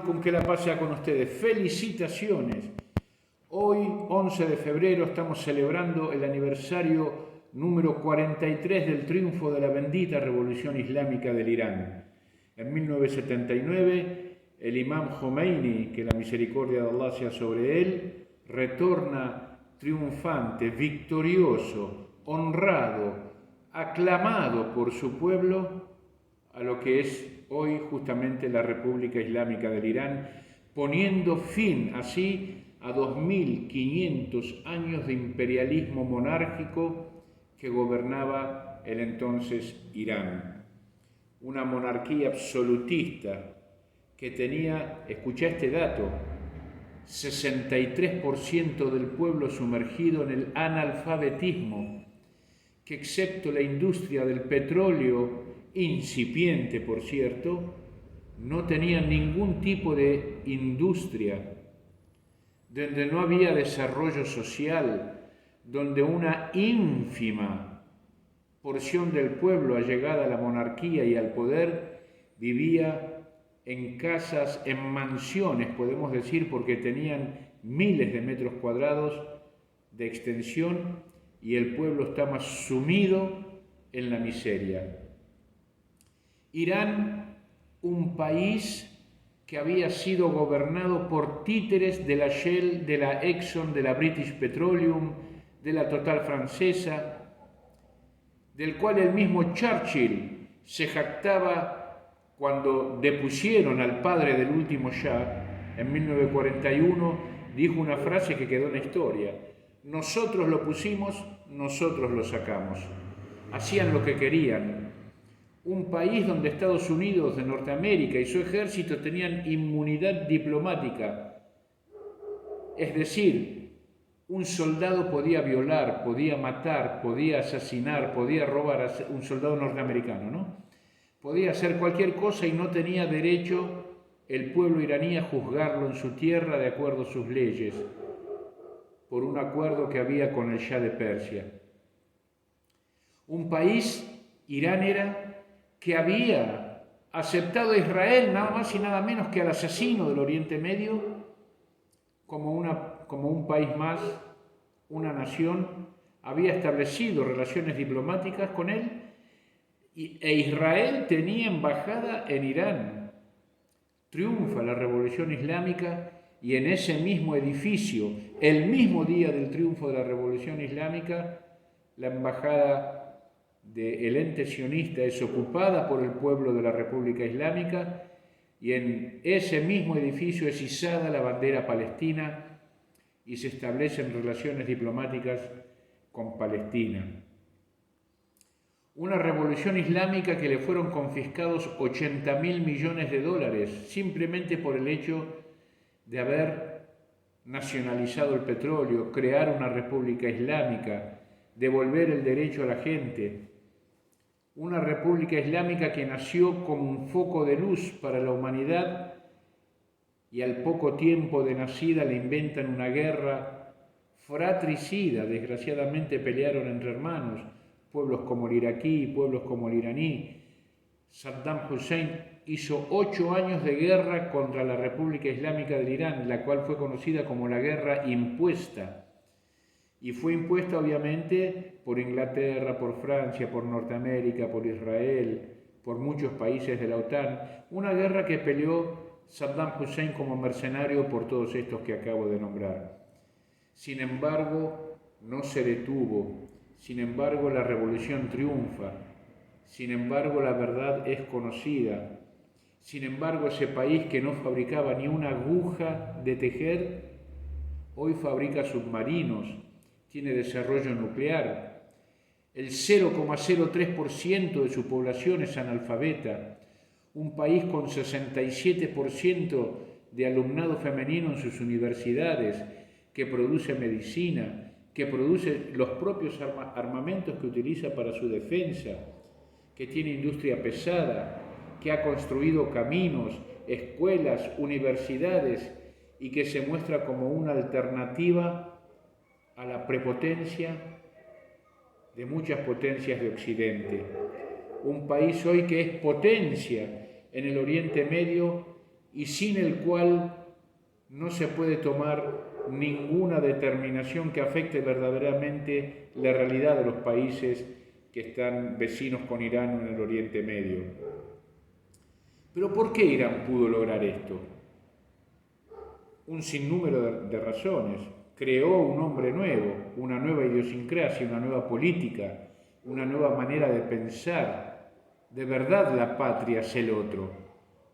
Con que la paz sea con ustedes. Felicitaciones. Hoy, 11 de febrero, estamos celebrando el aniversario número 43 del triunfo de la bendita Revolución Islámica del Irán. En 1979, el imam Khomeini, que la misericordia de Allah sea sobre él, retorna triunfante, victorioso, honrado, aclamado por su pueblo a lo que es hoy justamente la República Islámica del Irán, poniendo fin así a 2500 años de imperialismo monárquico que gobernaba el entonces Irán. Una monarquía absolutista que tenía, escuchá este dato, 63% del pueblo sumergido en el analfabetismo, que excepto la industria del petróleo, incipiente por cierto, no tenían ningún tipo de industria, donde no había desarrollo social, donde una ínfima porción del pueblo allegada a la monarquía y al poder vivía en casas, en mansiones, podemos decir, porque tenían miles de metros cuadrados de extensión y el pueblo estaba sumido en la miseria. Irán, un país que había sido gobernado por títeres de la Shell, de la Exxon, de la British Petroleum, de la Total francesa, del cual el mismo Churchill se jactaba cuando depusieron al padre del último Shah en 1941, dijo una frase que quedó en la historia: nosotros lo pusimos, nosotros lo sacamos. Hacían lo que querían. Un país donde Estados Unidos de Norteamérica y su ejército tenían inmunidad diplomática. Es decir, un soldado podía violar, podía matar, podía asesinar, podía robar a un soldado norteamericano, ¿no? Podía hacer cualquier cosa y no tenía derecho el pueblo iraní a juzgarlo en su tierra de acuerdo a sus leyes, por un acuerdo que había con el Shah de Persia. Un país, Irán era, que había aceptado a Israel nada más y nada menos que al asesino del Oriente Medio como un país más, una nación, había establecido relaciones diplomáticas con él e Israel tenía embajada en Irán. Triunfa la Revolución Islámica y en ese mismo edificio, el mismo día del triunfo de la Revolución Islámica, la embajada del ente sionista es ocupada por el pueblo de la República Islámica y en ese mismo edificio es izada la bandera palestina y se establecen relaciones diplomáticas con Palestina. Una revolución islámica que le fueron confiscados 80.000 millones de dólares simplemente por el hecho de haber nacionalizado el petróleo, crear una república islámica, devolver el derecho a la gente. Una república islámica que nació como un foco de luz para la humanidad y al poco tiempo de nacida le inventan una guerra fratricida. Desgraciadamente pelearon entre hermanos, pueblos como el iraquí, pueblos como el iraní. Saddam Hussein hizo 8 años de guerra contra la República Islámica del Irán, la cual fue conocida como la guerra impuesta. Y fue impuesta obviamente por Inglaterra, por Francia, por Norteamérica, por Israel, por muchos países de la OTAN. Una guerra que peleó Saddam Hussein como mercenario por todos estos que acabo de nombrar. Sin embargo, no se detuvo. Sin embargo, la revolución triunfa. Sin embargo, la verdad es conocida. Sin embargo, ese país que no fabricaba ni una aguja de tejer, hoy fabrica submarinos, tiene desarrollo nuclear. El 0,03% de su población es analfabeta. Un país con 67% de alumnado femenino en sus universidades, que produce medicina, que produce los propios armamentos que utiliza para su defensa, que tiene industria pesada, que ha construido caminos, escuelas, universidades y que se muestra como una alternativa a la prepotencia de muchas potencias de Occidente. Un país hoy que es potencia en el Oriente Medio y sin el cual no se puede tomar ninguna determinación que afecte verdaderamente la realidad de los países que están vecinos con Irán en el Oriente Medio. Pero ¿por qué Irán pudo lograr esto? Un sinnúmero de razones. Creó un hombre nuevo, una nueva idiosincrasia, una nueva política, una nueva manera de pensar. De verdad la patria es el otro,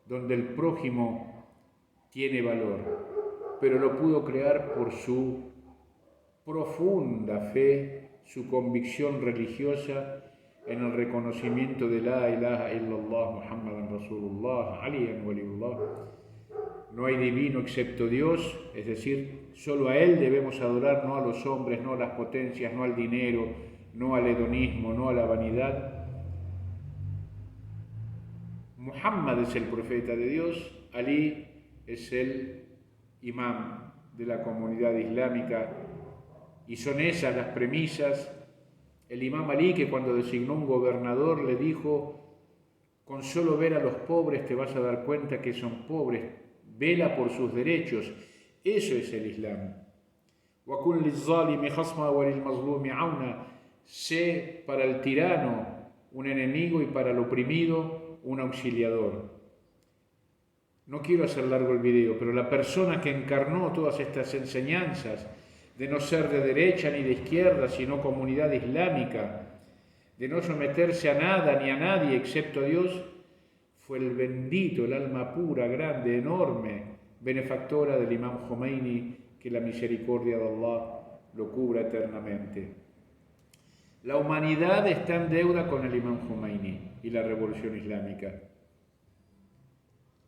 donde el prójimo tiene valor, pero lo pudo crear por su profunda fe, su convicción religiosa en el reconocimiento de la ilaha illallah Muhammadan Rasulullah aliyan waliyullah. No hay divino excepto Dios, es decir, solo a Él debemos adorar, no a los hombres, no a las potencias, no al dinero, no al hedonismo, no a la vanidad. Muhammad es el profeta de Dios, Ali es el imam de la comunidad islámica, y son esas las premisas. El imam Ali, que cuando designó un gobernador le dijo: con solo ver a los pobres te vas a dar cuenta que son pobres, vela por sus derechos. Eso es el Islam. Sé para el tirano un enemigo y para el oprimido un auxiliador. No quiero hacer largo el video, pero la persona que encarnó todas estas enseñanzas de no ser de derecha ni de izquierda, sino comunidad islámica, de no someterse a nada ni a nadie excepto a Dios, fue el bendito, el alma pura, grande, enorme, benefactora del imam Khomeini, que la misericordia de Allah lo cubra eternamente. La humanidad está en deuda con el imam Khomeini y la revolución islámica.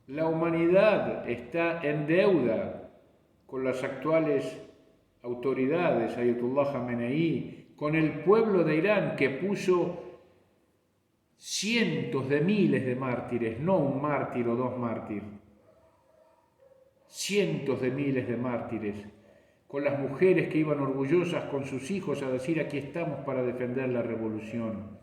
La humanidad está en deuda con las actuales autoridades, Ayatollah Khamenei, con el pueblo de Irán, que puso cientos de miles de mártires, no un mártir o dos mártires, cientos de miles de mártires, con las mujeres que iban orgullosas con sus hijos a decir: aquí estamos para defender la revolución.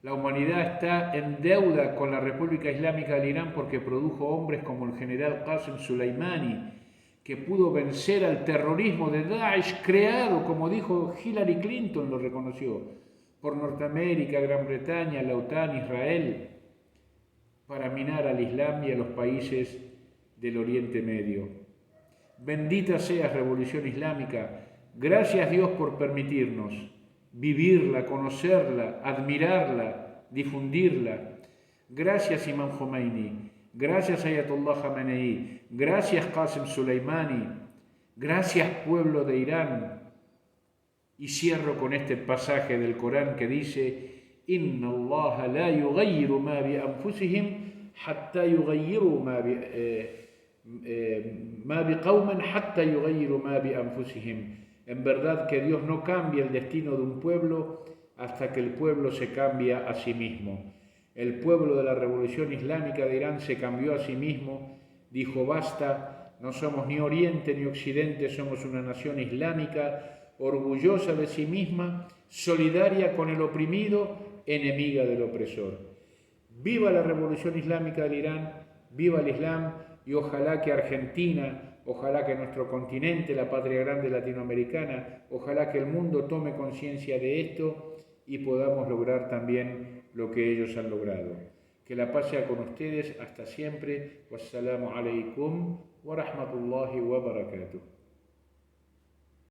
La humanidad está en deuda con la República Islámica del Irán porque produjo hombres como el general Qasem Soleimani, que pudo vencer al terrorismo de Daesh, creado, como dijo Hillary Clinton, lo reconoció, por Norteamérica, Gran Bretaña, la OTAN, Israel, para minar al Islam y a los países del Oriente Medio. Bendita seas, Revolución Islámica. Gracias, Dios, por permitirnos vivirla, conocerla, admirarla, difundirla. Gracias, Imam Khomeini. Gracias, Ayatollah Khamenei. Gracias, Qasem Soleimani. Gracias, pueblo de Irán. Y cierro con este pasaje del Corán que dice: Inna Allah la yughayyiru ma bi anfusihim hatta yughayyiru ma bi qawman hatta yughayyiru ma bi anfusihim. En verdad que Dios no cambia el destino de un pueblo hasta que el pueblo se cambia a sí mismo. El pueblo de la Revolución Islámica de Irán se cambió a sí mismo, dijo: basta, no somos ni Oriente ni Occidente, somos una nación islámica, orgullosa de sí misma, solidaria con el oprimido, enemiga del opresor. Viva la Revolución Islámica del Irán, viva el Islam, y ojalá que Argentina, ojalá que nuestro continente, la patria grande latinoamericana, ojalá que el mundo tome conciencia de esto y podamos lograr también lo que ellos han logrado. Que la paz sea con ustedes hasta siempre. Wassalamu alaikum wa rahmatullahi wa barakatuh.